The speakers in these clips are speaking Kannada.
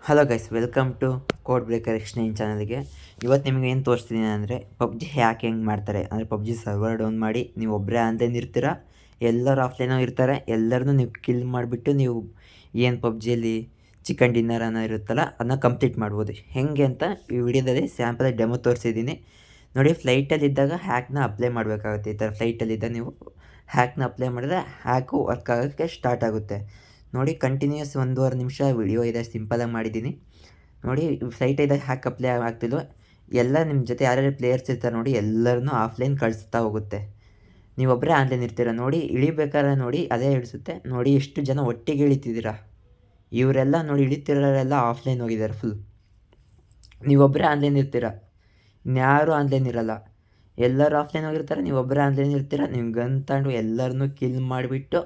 Hello guys, welcome to code breaker exchange ಚಾನಲ್ಗೆ. ಇವತ್ತು ನಿಮಗೆ ಏನು ತೋರಿಸ್ತೀನಿ ಅಂದರೆ ಪಬ್ಜಿ ಹ್ಯಾಕ್ ಹೆಂಗೆ ಮಾಡ್ತಾರೆ ಅಂದರೆ ಪಬ್ಜಿ ಸರ್ವರ್ ಡೌನ್ ಮಾಡಿ ನೀವು ಒಬ್ಬರೇ ಆನ್ಲೈನ್ ಇರ್ತೀರಾ, ಎಲ್ಲರೂ ಆಫ್ಲೈನೋ ಇರ್ತಾರೆ, ಎಲ್ಲರನ್ನೂ ನೀವು ಕಿಲ್ ಮಾಡಿಬಿಟ್ಟು ನೀವು ಏನು ಪಬ್ಜಿಯಲ್ಲಿ ಚಿಕನ್ ಡಿನ್ನರ್ ಅನ್ನೋ ಇರುತ್ತಲ್ಲ ಅದನ್ನ ಕಂಪ್ಲೀಟ್ ಮಾಡ್ಬೋದು. ಹೇಗೆ ಅಂತ ಈ ವಿಡಿಯೋದಲ್ಲಿ ಸ್ಯಾಂಪಲ್ ಡೆಮೋ ತೋರಿಸಿದ್ದೀನಿ ನೋಡಿ. ಫ್ಲೈಟಲ್ಲಿದ್ದಾಗ ಹ್ಯಾಕ್ನ ಅಪ್ಲೈ ಮಾಡಬೇಕಾಗುತ್ತೆ. ಈ ಥರ ಫ್ಲೈಟಲ್ಲಿದ್ದಾಗ ನೀವು ಹ್ಯಾಕ್ನ ಅಪ್ಲೈ ಮಾಡಿದ್ರೆ ಹ್ಯಾಕು ವರ್ಕ್ ಆಗೋಕ್ಕೆ ಸ್ಟಾರ್ಟ್ ಆಗುತ್ತೆ ನೋಡಿ. ಕಂಟಿನ್ಯೂಸ್ 1.5 ನಿಮಿಷ ವಿಡಿಯೋ ಇದೆ, ಸಿಂಪಲಾಗಿ ಮಾಡಿದ್ದೀನಿ ನೋಡಿ. ಫ್ಲೈಟ್ ಇದ್ದಾಗ ಹ್ಯಾಕ್ ಅಪ್ಲೈ ಆಗ್ತಿದ್ವು ಎಲ್ಲ ನಿಮ್ಮ ಜೊತೆ ಯಾರ್ಯಾರು ಪ್ಲೇಯರ್ಸ್ ಇರ್ತಾರೆ ನೋಡಿ, ಎಲ್ಲರನ್ನೂ ಆಫ್ಲೈನ್ ಕಳಿಸ್ತಾ ಹೋಗುತ್ತೆ. ನೀವೊಬ್ಬರೇ ಆನ್ಲೈನ್ ಇರ್ತೀರ ನೋಡಿ. ಇಳಿಬೇಕಾದ್ರೆ ನೋಡಿ ಅದೇ ಇಳಿಸುತ್ತೆ ನೋಡಿ, ಎಷ್ಟು ಜನ ಒಟ್ಟಿಗೆ ಇಳಿತಿದ್ದೀರಾ. ಇವರೆಲ್ಲ ನೋಡಿ ಇಳಿತಿರೋರೆಲ್ಲ ಆಫ್ಲೈನ್ ಹೋಗಿದ್ದಾರೆ ಫುಲ್. ನೀವೊಬ್ಬರೇ ಆನ್ಲೈನ್ ಇರ್ತೀರ, ಇನ್ಯಾರೂ ಆನ್ಲೈನ್ ಇರಲ್ಲ, ಎಲ್ಲರೂ ಆಫ್ಲೈನ್ ಹೋಗಿರ್ತಾರೆ, ನೀವೊಬ್ಬರೇ ಆನ್ಲೈನ್ ಇರ್ತೀರ. ನೀವು ಗನ್ ತಗೊಂಡು ಎಲ್ಲರನ್ನೂ ಕಿಲ್ ಮಾಡಿಬಿಟ್ಟು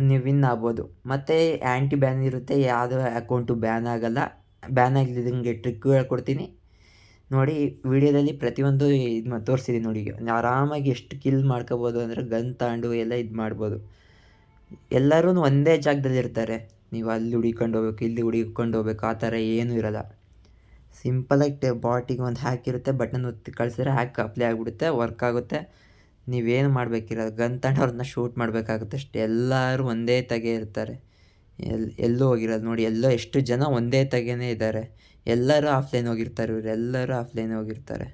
ನೀವು ವಿನ್ ಆಗ್ಬೋದು. ಮತ್ತು ಆ್ಯಂಟಿ ಬ್ಯಾನ್ ಇರುತ್ತೆ, ಯಾವುದೇ ಅಕೌಂಟು ಬ್ಯಾನ್ ಆಗೋಲ್ಲ. ಬ್ಯಾನ್ ಆಗಲಿದ್ದಂಗೆ ಟ್ರಿಕ್ಕು ಹೇಳ್ಕೊಡ್ತೀನಿ ನೋಡಿ. ವಿಡಿಯೋದಲ್ಲಿ ಪ್ರತಿಯೊಂದು ಇದು ತೋರಿಸಿದ್ದೀನಿ ನೋಡಿ. ಆರಾಮಾಗಿ ಎಷ್ಟು ಕಿಲ್ ಮಾಡ್ಕೋಬೋದು ಅಂದರೆ ಗನ್ ತಗೊಂಡು ಎಲ್ಲ ಇದು ಮಾಡ್ಬೋದು. ಎಲ್ಲರೂ ಒಂದೇ ಜಾಗದಲ್ಲಿ ಇರ್ತಾರೆ, ನೀವು ಅಲ್ಲಿ ಹುಡಿಕೊಂಡು ಹೋಗ್ಬೇಕು, ಇಲ್ಲಿ ಹುಡಿಕೊಂಡು ಹೋಗ್ಬೇಕು, ಆ ಥರ ಏನೂ ಇರೋಲ್ಲ. ಸಿಂಪಲಾಗಿ ಬಾಟಿಗೆ ಒಂದು ಹ್ಯಾಕ್ ಇರುತ್ತೆ, ಬಟನ್ ಒತ್ತಿ ಕಳಿಸಿದ್ರೆ ಹ್ಯಾಕ್ ಅಪ್ಲೈ ಆಗಿಬಿಡುತ್ತೆ, ವರ್ಕ್ ಆಗುತ್ತೆ. ನೀವೇನು ಮಾಡಬೇಕಿರೋದು ಗನ್ ತಗೊಂಡು ಅವ್ರನ್ನ ಶೂಟ್ ಮಾಡಬೇಕಾಗುತ್ತೆ ಅಷ್ಟೇ. ಎಲ್ಲರೂ ಒಂದೇ ತಗೆ ಇರ್ತಾರೆ, ಎಲ್ಲೂ ಹೋಗಿರೋದು ನೋಡಿ. ಎಲ್ಲೋ ಎಷ್ಟು ಜನ ಒಂದೇ ತಗೆನೇ ಇದ್ದಾರೆ, ಎಲ್ಲರೂ ಆಫ್ಲೈನ್ ಹೋಗಿರ್ತಾರೆ, ಇವರೆಲ್ಲರೂ ಆಫ್ಲೈನ್ ಹೋಗಿರ್ತಾರೆ.